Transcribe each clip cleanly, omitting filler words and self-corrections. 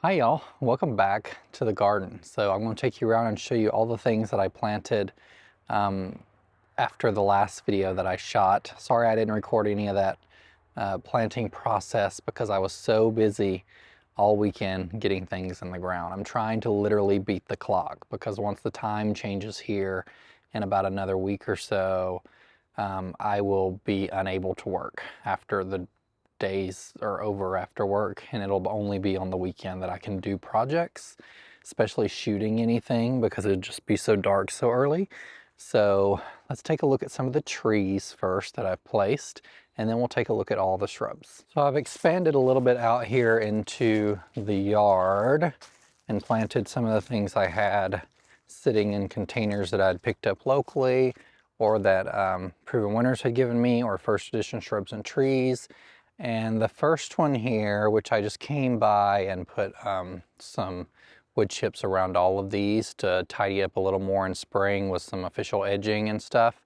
Hi y'all, welcome back to the garden. So I'm going to take you around and show you all the things that I planted after the last video that I shot. Sorry I didn't record any of that planting process because I was so busy all weekend getting things in the ground. I'm trying to literally beat the clock because once the time changes here in about another week or so, I will be unable to work after the days are over after work, and it'll only be on the weekend that I can do projects, especially shooting anything because it'd just be so dark so early. So let's take a look at some of the trees first that I've placed, and then we'll take a look at all the shrubs. So I've expanded a little bit out here into the yard and planted some of the things I had sitting in containers that I'd picked up locally or that Proven Winners had given me, or first edition shrubs and trees. And the first one here, which I just came by and put some wood chips around all of these to tidy up a little more in spring with some official edging and stuff.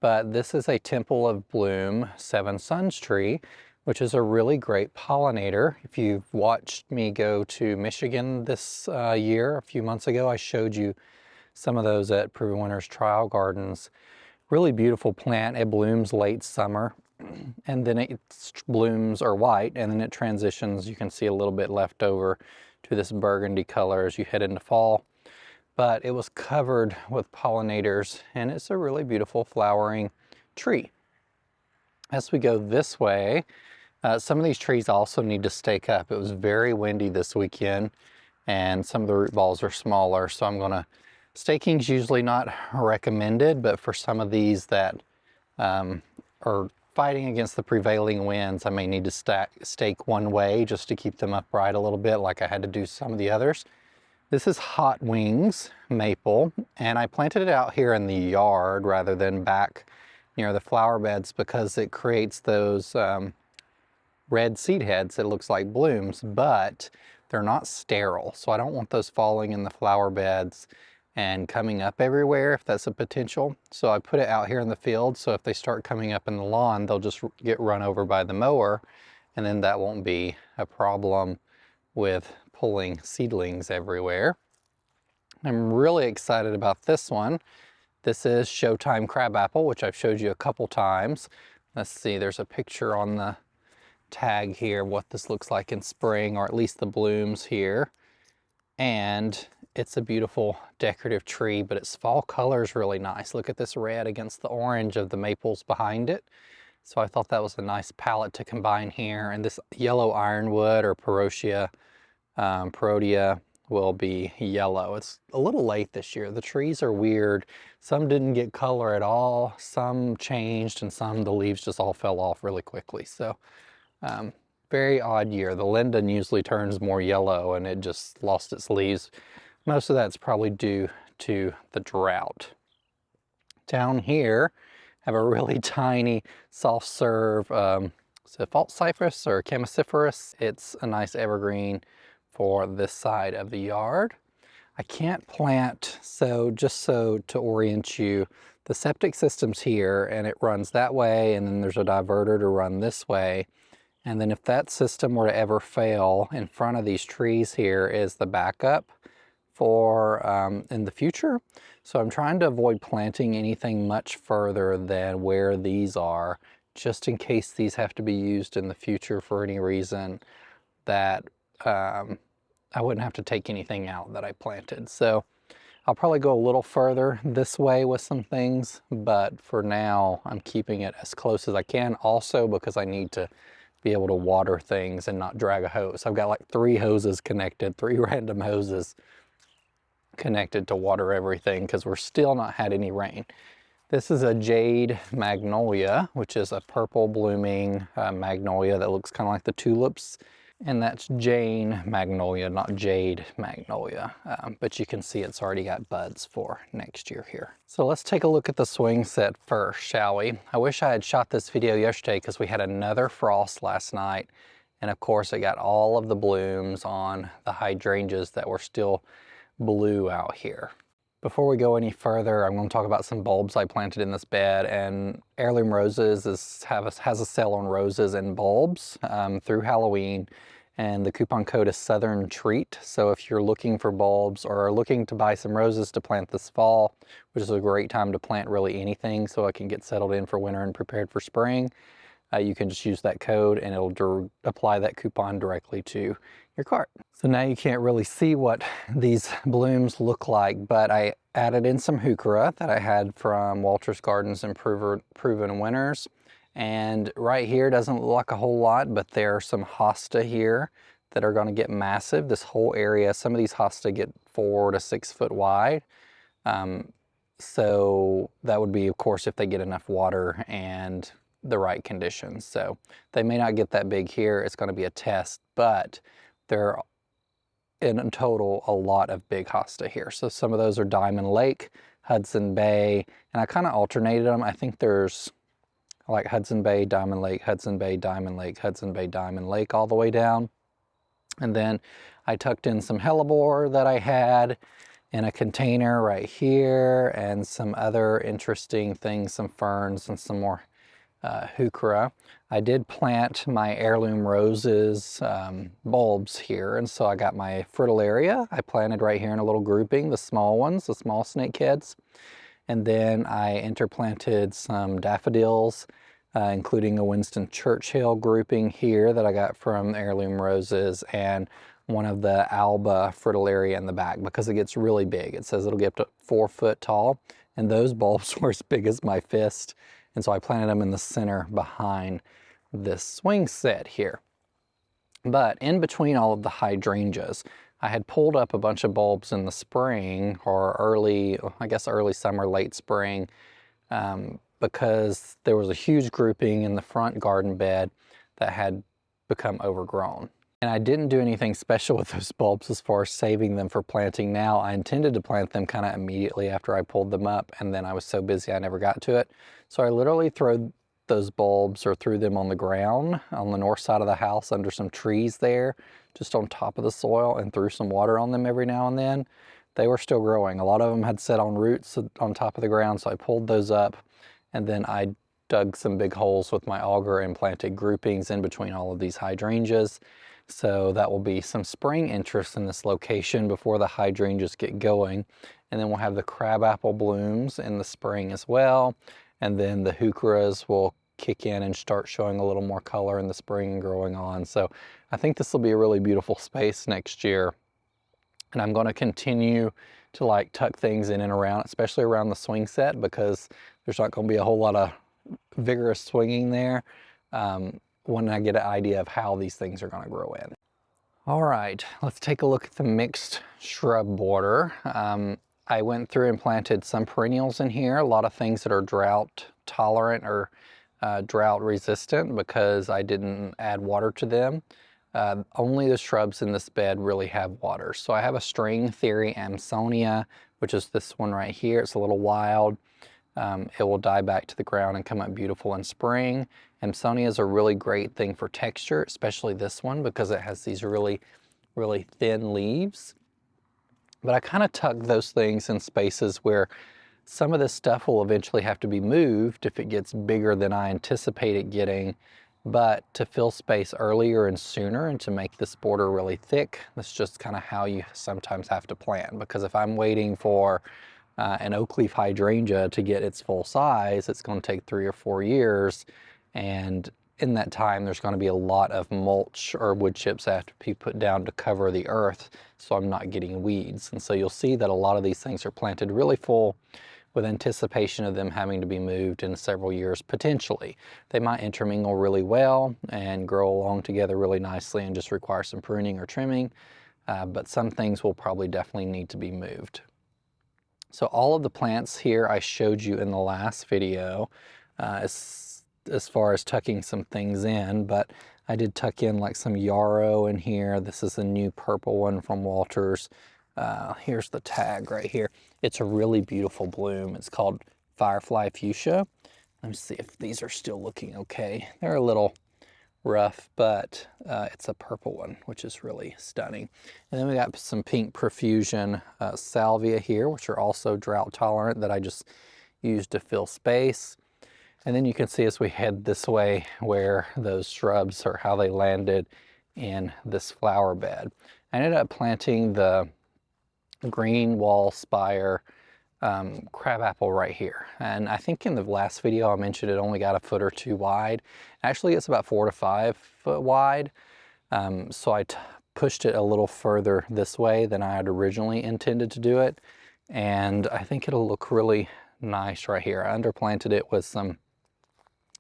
But this is a Temple of Bloom Seven Suns tree, which is a really great pollinator. If you've watched me go to Michigan this year, a few months ago, I showed you some of those at Proven Winners Trial Gardens. Really beautiful plant. It blooms late summer, and then its blooms are white, and then it transitions. You can see a little bit left over to this burgundy color as you head into fall. But it was covered with pollinators, and it's a really beautiful flowering tree. As we go this way, some of these trees also need to stake up. It was very windy this weekend, and some of the root balls are smaller, so I'm gonna, staking's usually not recommended, but for some of these that are fighting against the prevailing winds, I may need to stake one way just to keep them upright a little bit, like I had to do some of the others. This is Hot Wings maple, and I planted it out here in the yard rather than back near the flower beds because it creates those red seed heads that looks like blooms, but they're not sterile, so I don't want those falling in the flower beds and coming up everywhere if that's a potential. So I put it out here in the field, so if they start coming up in the lawn, they'll just get run over by the mower, and then that won't be a problem with pulling seedlings everywhere. I'm really excited about this one. This is Showtime Crabapple, which I've showed you a couple times. Let's see, there's a picture on the tag here what this looks like in spring, or at least the blooms here. And it's a beautiful decorative tree, but its fall color is really nice. Look at this red against the orange of the maples behind it. So I thought that was a nice palette to combine here. And this yellow ironwood, or Perotia, will be yellow. It's a little late this year. The trees are weird. Some didn't get color at all. Some changed, and some the leaves just all fell off really quickly. So very odd year. The linden usually turns more yellow, and it just lost its leaves. Most of that's probably due to the drought. Down here, I have a really tiny soft serve, Cypress or Chamaecyparis. It's a nice evergreen for this side of the yard. I can't plant, so just so to orient you, the septic system's here and it runs that way, and then there's a diverter to run this way. And then if that system were to ever fail, in front of these trees here is the backup for in the future. So I'm trying to avoid planting anything much further than where these are, just in case these have to be used in the future for any reason, that I wouldn't have to take anything out that I planted. So I'll probably go a little further this way with some things, but for now I'm keeping it as close as I can, also because I need to be able to water things and not drag a hose. I've got like 3 hoses connected, 3 random hoses connected to water everything because we're still not had any rain. This is a Jade Magnolia, which is a purple blooming magnolia that looks kind of like the tulips. And that's Jane Magnolia, not Jade Magnolia. But you can see it's already got buds for next year here. So let's take a look at the swing set first, shall we? I wish I had shot this video yesterday because we had another frost last night. And of course it got all of the blooms on the hydrangeas that were still blue out here. Before we go any further, I'm going to talk about some bulbs I planted in this bed. And Heirloom Roses has a sale on roses and bulbs through Halloween. and the coupon code is Southern Treat. So if you're looking for bulbs or are looking to buy some roses to plant this fall, which is a great time to plant really anything so it can get settled in for winter and prepared for spring, you can just use that code and it'll apply that coupon directly to your cart. So now you can't really see what these blooms look like, but I added in some 𝗗𝗓𝗗𝗏 that I had from Walter's Gardens and Proven Winners. And right here doesn't look like a whole lot, but there are some hosta here that are going to get massive. This whole area, some of these hosta get 4 to 6 foot wide. So that would be, of course, if they get enough water and the right conditions. So they may not get that big here. It's going to be a test, but there are in total a lot of big hosta here. So some of those are Diamond Lake, Hudson Bay, and I kind of alternated them. I think there's like Hudson Bay, Diamond Lake, Hudson Bay, Diamond Lake, Hudson Bay, Diamond Lake, all the way down. And then I tucked in some hellebore that I had in a container right here, and some other interesting things, some ferns and some more 𝗗𝗓𝗗𝗏. I did plant my heirloom roses bulbs here, and so I got my Fritillaria. I planted right here in a little grouping, the small ones, the small snakeheads. And then I interplanted some daffodils, including a Winston Churchill grouping here that I got from heirloom roses, and one of the Alba Fritillaria in the back because it gets really big. It says it'll get up to 4 foot tall, and those bulbs were as big as my fist. And so I planted them in the center behind this swing set here. But in between all of the hydrangeas, I had pulled up a bunch of bulbs in the spring, or early, I guess early summer, late spring, because there was a huge grouping in the front garden bed that had become overgrown. And I didn't do anything special with those bulbs as far as saving them for planting now. I intended to plant them kind of immediately after I pulled them up, and then I was so busy I never got to it. So I literally threw those bulbs, or threw them on the ground on the north side of the house under some trees there, just on top of the soil, and threw some water on them every now and then. They were still growing. A lot of them had set on roots on top of the ground, so I pulled those up, and then I dug some big holes with my auger and planted groupings in between all of these hydrangeas. So that will be some spring interest in this location before the hydrangeas get going. And then we'll have the crabapple blooms in the spring as well. And then the 𝗗𝗓𝗗𝗏s will kick in and start showing a little more color in the spring and growing on. So I think this will be a really beautiful space next year. And I'm going to continue to like tuck things in and around, especially around the swing set, because there's not going to be a whole lot of vigorous swinging there. When I get an idea of how these things are going to grow in. All right, let's take a look at the mixed shrub border. I went through and planted some perennials in here, a lot of things that are drought tolerant or drought resistant because I didn't add water to them. Only the shrubs in this bed really have water. So I have a string theory 𝗖𝗢𝗗𝗦, which is this one right here. It's a little wild. It will die back to the ground and come up beautiful in spring. 𝗖𝗢𝗗𝗦 is a really great thing for texture, especially this one because it has these really, really thin leaves. But I kind of tuck those things in spaces where some of this stuff will eventually have to be moved if it gets bigger than I anticipate it getting. But to fill space earlier and sooner and to make this border really thick, that's just kind of how you sometimes have to plan. Because if I'm waiting for an oak leaf hydrangea to get its full size, it's going to take 3 or 4 years. And in that time, there's going to be a lot of mulch or wood chips that have to be put down to cover the earth so I'm not getting weeds. And so you'll see that a lot of these things are planted really full with anticipation of them having to be moved in several years potentially. They might intermingle really well and grow along together really nicely and just require some pruning or trimming, but some things will probably definitely need to be moved. So all of the plants here I showed you in the last video as far as tucking some things in, but I did tuck in like some yarrow in here. This is a new purple one from Walter's. Here's the tag right here. It's a really beautiful bloom. It's called Firefly Fuchsia. Let me see if these are still looking okay. They're a little rough, but it's a purple one, which is really stunning. And then we got some pink profusion salvia here, which are also drought tolerant that I just used to fill space. And then you can see as we head this way where those shrubs or how they landed in this flower bed. I ended up planting the green wall spire crabapple right here. And I think in the last video I mentioned it only got a foot or two wide. Actually, it's about 4 to 5 foot wide. So I pushed it a little further this way than I had originally intended to do it. And I think it'll look really nice right here. I underplanted it with some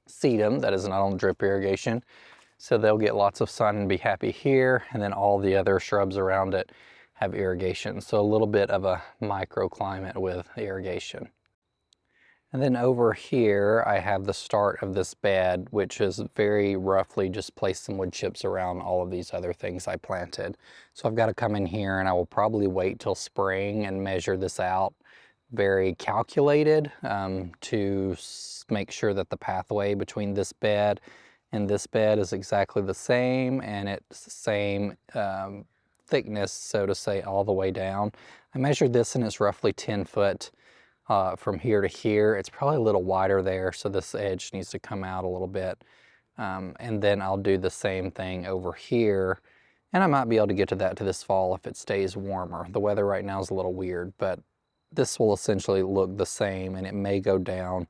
sedum that is not on drip irrigation. So they'll get lots of sun and be happy here. And then all the other shrubs around it have irrigation. So a little bit of a microclimate with irrigation. And then over here, I have the start of this bed, which is very roughly just placed some wood chips around all of these other things I planted. So I've got to come in here and I will probably wait till spring and measure this out very calculated to make sure that the pathway between this bed and this bed is exactly the same and it's the same thickness, so to say, all the way down. I measured this and it's roughly 10 foot from here to here. It's probably a little wider there, so this edge needs to come out a little bit. And then I'll do the same thing over here. And I might be able to get to that to this fall if it stays warmer. The weather right now is a little weird, but this will essentially look the same and it may go down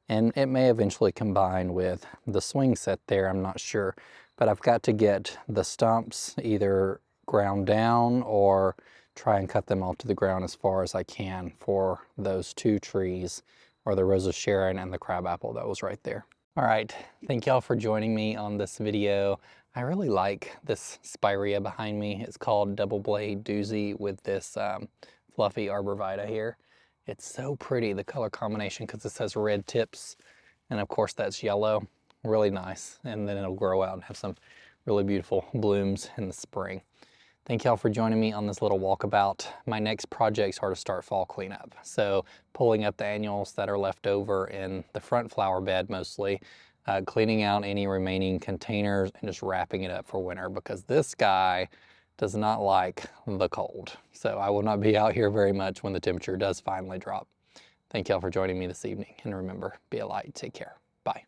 and it may eventually combine with the swing set there, I'm not sure. But I've got to get the stumps either ground down or try and cut them all to the ground as far as I can for those two trees, or the Rose of Sharon and the crabapple that was right there. All right, thank y'all for joining me on this video. I really like this spirea behind me. It's called Double Blade Doozy with this fluffy Arborvitae here. It's so pretty, the color combination, because it has red tips, and of course that's yellow. Really nice, and then it'll grow out and have some really beautiful blooms in the spring. Thank y'all for joining me on this little walkabout. My next projects are to start fall cleanup. So pulling up the annuals that are left over in the front flower bed mostly, cleaning out any remaining containers and just wrapping it up for winter, because this guy does not like the cold. So I will not be out here very much when the temperature does finally drop. Thank y'all for joining me this evening. And remember, be a light. Take care. Bye.